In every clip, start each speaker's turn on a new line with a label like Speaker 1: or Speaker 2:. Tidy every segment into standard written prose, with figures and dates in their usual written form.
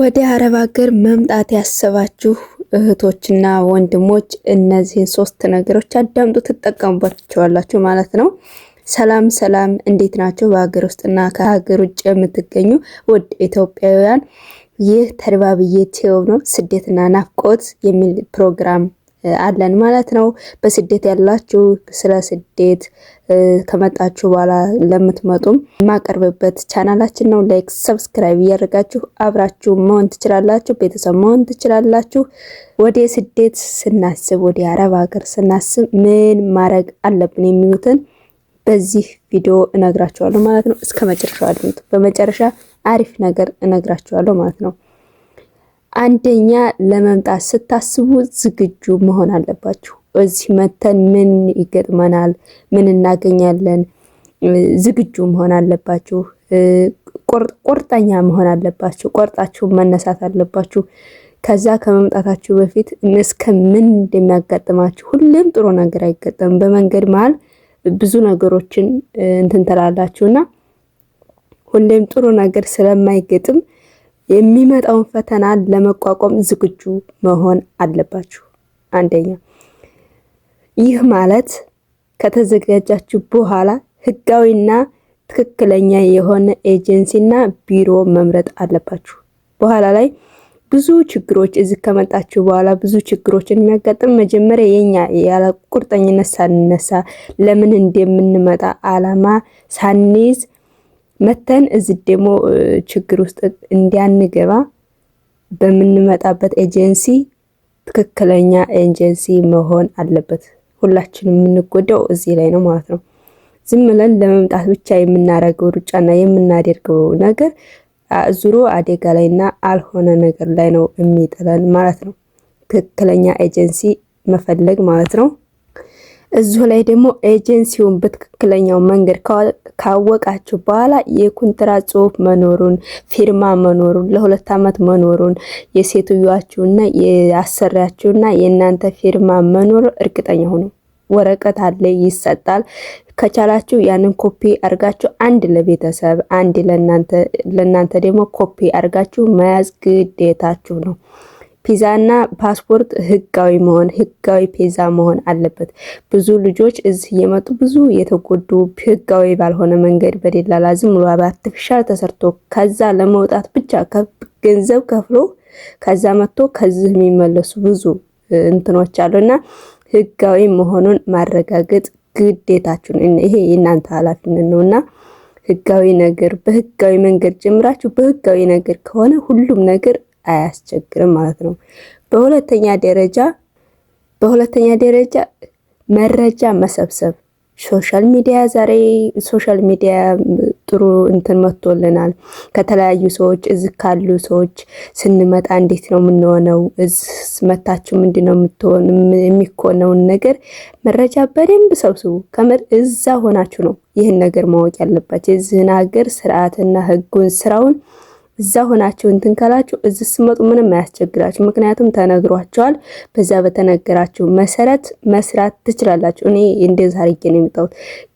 Speaker 1: ወደ አረብ ሀገር መምጣት ያሰባችሁ እህቶችና ወንድሞች እነዚህን ሶስት ነገሮች አዳምጡ፣ ትጠቀሙባቸዋላችሁ ማለት ነው። ሰላም ሰላም፣ እንዴት ናችሁ? በሀገር ውስጥና ከሀገር ውጭ የምትገኙ ውድ ኢትዮጵያውያን፣ ይህ ተርባብዬ ቲዩብ ነው። ስደትና ናፍቆት የሚል ፕሮግራም አለን ማለት ነው። በስደት ያላችሁ ስለ ስደት ከመጣችሁ በኋላ ለምትመጡም የማቀርብበት ቻናላችን ነው። ላይክ ሰብስክራይብ እያደረጋችሁ አብራችሁ መሆን ትችላላችሁ፣ ቤተሰብ መሆን ትችላላችሁ። ወደ ስደት ስናስብ፣ ወደ አረብ ሀገር ስናስብ ምን ማድረግ አለብን የሚሉትን በዚህ ቪዲዮ እነግራችኋለሁ ማለት ነው። እስከ መጨረሻው አድምጡ። በመጨረሻ አሪፍ ነገር እነግራችኋለሁ ማለት ነው። አንደኛ፣ ለመምጣት ስታስቡ ዝግጁ መሆን አለባችሁ። እዚህ መተን ምን ይገጥመናል፣ ምን እናገኛለን፣ ዝግጁ መሆን አለባችሁ። ቁርጠኛ መሆን አለባችሁ። ቆርጣችሁ መነሳት አለባችሁ። ከዛ ከመምጣታችሁ በፊት እስከ ምን እንደሚያጋጥማችሁ፣ ሁሌም ጥሩ ነገር አይገጠም። በመንገድ መሃል ብዙ ነገሮችን እንትን ትላላችሁና ሁሌም ጥሩ ነገር ስለማይገጥም የሚመጣውን ፈተና ለመቋቋም ዝግጁ መሆን አለባችሁ። አንደኛ፣ ይህ ማለት ከተዘጋጃችሁ በኋላ ህጋዊና ትክክለኛ የሆነ ኤጀንሲና ቢሮ መምረጥ አለባችሁ። በኋላ ላይ ብዙ ችግሮች እዚህ ከመጣችሁ በኋላ ብዙ ችግሮችን የሚያጋጥም መጀመሪያ የኛ ያለ ቁርጠኝነት ሳንነሳ ለምን እንደምንመጣ አላማ ሳንይዝ መተን እዚህ ደግሞ ችግር ውስጥ እንዲያንገባ በምንመጣበት ኤጀንሲ ትክክለኛ ኤጀንሲ መሆን አለበት። ሁላችንም የምንጎዳው እዚህ ላይ ነው ማለት ነው። ዝም ብለን ለመምጣት ብቻ የምናደርገው ሩጫና የምናደርገው ነገር ዙሮ አደጋ ላይና አልሆነ ነገር ላይ ነው የሚጥለን ማለት ነው። ትክክለኛ ኤጀንሲ መፈለግ ማለት ነው። እዚሁ ላይ ደግሞ ኤጀንሲውን በትክክለኛው መንገድ ካወቃችሁ በኋላ የኮንትራት ጽሑፍ መኖሩን፣ ፊርማ መኖሩን፣ ለ2 ዓመት መኖሩን፣ የሴትዮዋችሁና የአሰሪያችሁና የእናንተ ፊርማ መኖር እርግጠኛ ሆኑ። ወረቀት አለ ይሰጣል። ከቻላችሁ ያንን ኮፒ አርጋችሁ አንድ ለቤተሰብ አንድ ለእናንተ ደግሞ ኮፒ አርጋችሁ መያዝ ግዴታችሁ ነው። ፒዛና ፓስፖርት ህጋዊ ፒዛ መሆን አለበት። ብዙ ልጆች እዚህ የመጡ ብዙ የተጎዱ ህጋዊ ባልሆነ መንገድ በደላላ ዝም ብሎ በአርቲፊሻል ተሰርቶ ከዛ ለመውጣት ብቻ ገንዘብ ከፍሎ ከዛ መጥቶ ከዚህ የሚመለሱ ብዙ እንትኖች አሉና ህጋዊ መሆኑን ማረጋገጥ ግዴታችሁ ነው። ይሄ የእናንተ ኃላፊነት ነውና ህጋዊ ነገር በህጋዊ መንገድ ጀምራችሁ በህጋዊ ነገር ከሆነ ሁሉም ነገር አያስቸግርም ማለት ነው። በሁለተኛ ደረጃ መረጃ መሰብሰብ። ዛሬ ሶሻል ሚዲያ ጥሩ እንትን መጥቶልናል። ከተለያዩ ሰዎች እዚህ ካሉ ሰዎች ስንመጣ እንዴት ነው የምንሆነው፣ እዚህ መታችሁ ምንድነው የሚኮነውን ነገር መረጃ በደንብ ሰብስቡ። እዛ ሆናችሁ ነው ይህን ነገር ማወቅ ያለባችሁ። የዚህን ሀገር ስርዓትና ህጉን ስራውን እዛ ሆናችሁ እንትን ካላችሁ እዚህ ስመጡ ምንም አያስቸግራችሁ። ምክንያቱም ተነግሯቸዋል። በዛ በተነገራችሁ መሰረት መስራት ትችላላችሁ። እኔ እንደዛ አድርጌ ነው የመጣሁት።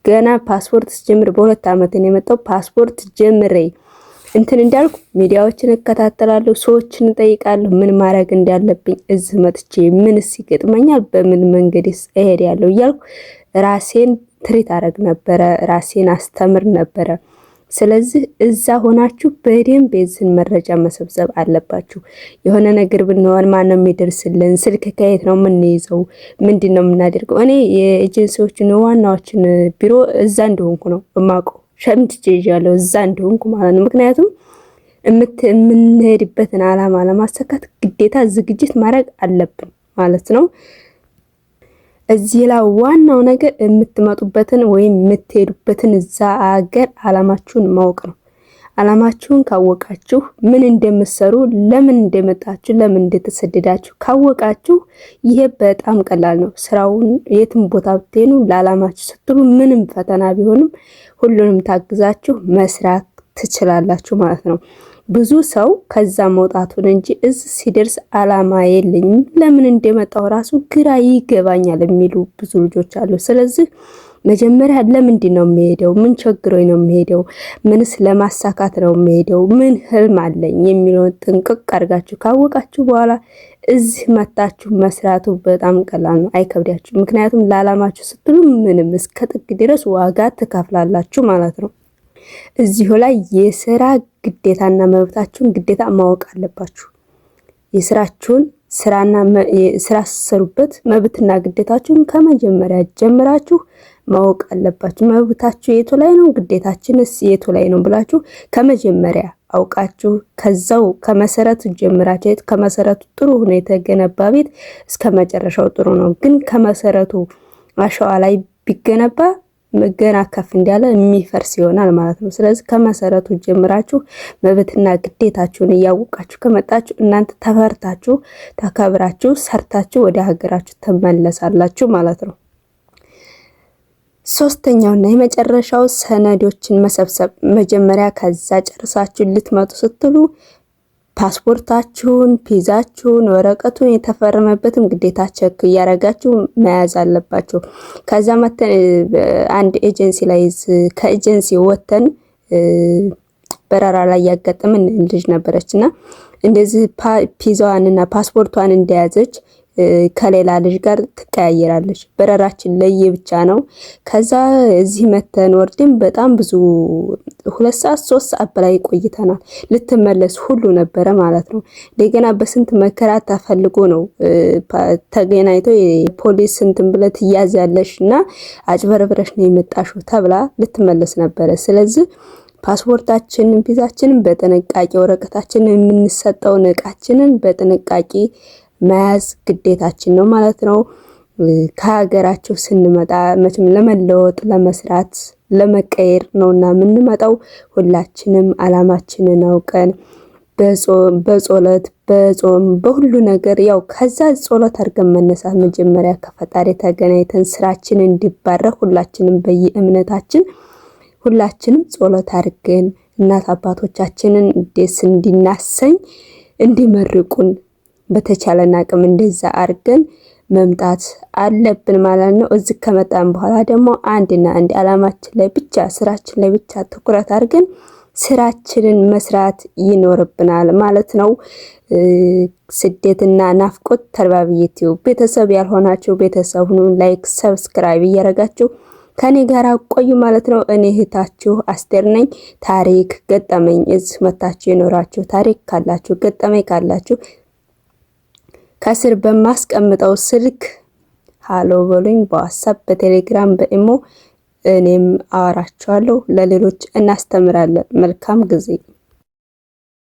Speaker 1: ገና ፓስፖርት ጀምር በ2 ዓመት ነው የመጣው። ፓስፖርት ጀምሬ እንትን እንዳልኩ ሚዲያዎችን እከታተላለሁ፣ ሰዎችን እጠይቃለሁ፣ ምን ማድረግ እንዳለብኝ፣ እዚህ መጥቼ ምንስ ይገጥመኛል፣ በምን መንገድስ እሄዳለሁ እያልኩ ራሴን ትሪት አደረግ ነበረ፣ ራሴን አስተምር ነበረ። ስለዚህ እዛ ሆናችሁ በደንብ የዚህን መረጃ መሰብሰብ አለባችሁ። የሆነ ነገር ብንሆን ማን ነው የሚደርስልን? ስልክ ከየት ነው የምንይዘው? ምንድን ነው የምናደርገው? እኔ የኤጀንሲዎችን ዋናዎችን ቢሮ እዛ እንደሆንኩ ነው የማውቀው። ሸምድጄ ይዣለሁ እዛ እንደሆንኩ ማለት ነው። ምክንያቱም የምንሄድበትን ዓላማ ለማሳካት ግዴታ ዝግጅት ማድረግ አለብን ማለት ነው። እዚህ ላይ ዋናው ነገር የምትመጡበትን ወይም የምትሄዱበትን እዛ ሀገር ዓላማችሁን ማወቅ ነው። ዓላማችሁን ካወቃችሁ ምን እንደምትሰሩ፣ ለምን እንደመጣችሁ፣ ለምን እንደተሰደዳችሁ ካወቃችሁ ይሄ በጣም ቀላል ነው። ስራውን የትም ቦታ ብትሄኑ ለዓላማችሁ ስትሉ ምንም ፈተና ቢሆንም ሁሉንም ታግዛችሁ መስራት ትችላላችሁ ማለት ነው። ብዙ ሰው ከዛ መውጣቱን እንጂ እዚህ ሲደርስ ዓላማ የለኝም ለምን እንደመጣው ራሱ ግራ ይገባኛል የሚሉ ብዙ ልጆች አሉ። ስለዚህ መጀመሪያ ለምንድን ነው የሚሄደው? ምን ቸግሮኝ ነው የሚሄደው? ምንስ ለማሳካት ነው የሚሄደው? ምን ህልም አለኝ የሚለውን ጥንቅቅ አድርጋችሁ ካወቃችሁ በኋላ እዚህ መታችሁ መስራቱ በጣም ቀላል ነው፣ አይከብዳችሁ። ምክንያቱም ለዓላማችሁ ስትሉ ምንም እስከ ጥግ ድረስ ዋጋ ትከፍላላችሁ ማለት ነው። እዚሁ ላይ የስራ ግዴታና መብታችሁን ግዴታ ማወቅ አለባችሁ። የስራችሁን ስራ ስትሰሩበት መብትና ግዴታችሁን ከመጀመሪያ ጀምራችሁ ማወቅ አለባችሁ። መብታችሁ የቱ ላይ ነው፣ ግዴታችንስ የቱ ላይ ነው ብላችሁ ከመጀመሪያ አውቃችሁ ከዛው ከመሰረቱ ጀምራችሁ ከመሰረቱ ጥሩ ሆኖ የተገነባ ቤት እስከ መጨረሻው ጥሩ ነው። ግን ከመሰረቱ አሸዋ ላይ ቢገነባ ገና ከፍ እንዳለ የሚፈርስ ይሆናል ማለት ነው። ስለዚህ ከመሰረቱ ጀምራችሁ መብትና ግዴታችሁን እያወቃችሁ ከመጣችሁ እናንተ ተፈርታችሁ ተከብራችሁ ሰርታችሁ ወደ ሀገራችሁ ትመለሳላችሁ ማለት ነው። ሶስተኛውና የመጨረሻው ሰነዶችን መሰብሰብ። መጀመሪያ ከዛ ጨርሳችሁ ልትመጡ ስትሉ ፓስፖርታችሁን፣ ቪዛችሁን፣ ወረቀቱን የተፈረመበትም ግዴታ ቸክ እያረጋችሁ መያዝ አለባችሁ። ከዛ መተን አንድ ኤጀንሲ ላይ ከኤጀንሲ ወተን በረራ ላይ ያጋጠመን ልጅ ነበረችና እንደዚህ ቪዛዋንና ፓስፖርቷን እንደያዘች ከሌላ ልጅ ጋር ትቀያየራለች። በረራችን ለየብቻ ነው። ከዛ እዚህ መተን ወርድን በጣም ብዙ 2 ሰዓት 3 ሰዓት በላይ ቆይተናል። ልትመለስ ሁሉ ነበረ ማለት ነው። እንደገና በስንት መከራ ተፈልጎ ነው ተገናኝቶ የፖሊስ እንትን ብለህ ትያዛለሽና አጭበርብረሽ ነው የመጣሽው ተብላ ልትመለስ ነበረ። ስለዚህ ፓስፖርታችንን፣ ቪዛችንን በጥንቃቄ ወረቀታችንን፣ የምንሰጠውን እቃችንን በጥንቃቄ መያዝ ግዴታችን ነው ማለት ነው። ከሀገራችሁ ስንመጣ መቼም ለመለወጥ፣ ለመስራት፣ ለመቀየር ነውና የምንመጣው። ሁላችንም አላማችንን አውቀን በጸሎት በጾም በሁሉ ነገር ያው ከዛ ጸሎት አድርገን መነሳት መጀመሪያ ከፈጣሪ ተገናኝተን ስራችን እንዲባረክ ሁላችንም በየእምነታችን ሁላችንም ጸሎት አድርገን እናት አባቶቻችንን ደስ እንዲናሰኝ እንዲመርቁን በተቻለን አቅም እንደዛ አድርገን መምጣት አለብን ማለት ነው። እዚህ ከመጣን በኋላ ደግሞ አንድና አንድ አላማችን ላይ ብቻ ስራችን ላይ ብቻ ትኩረት አድርገን ስራችንን መስራት ይኖርብናል ማለት ነው። ስደትና ናፍቆት ተርባብ ዩቲዩብ ቤተሰብ ያልሆናችሁ ቤተሰብ ሁኑ። ላይክ ሰብስክራይብ እያረጋችሁ ከኔ ጋር ቆዩ ማለት ነው። እኔ እህታችሁ አስቴር ነኝ። ታሪክ ገጠመኝ እዚህ መታችሁ የኖራችሁ ታሪክ ካላችሁ ገጠመኝ ካላችሁ ከስር በማስቀምጠው ስልክ ሃሎ በሉኝ። በዋትስአፕ፣ በቴሌግራም፣ በኢሞ እኔም አወራችኋለሁ። ለሌሎች እናስተምራለን። መልካም ጊዜ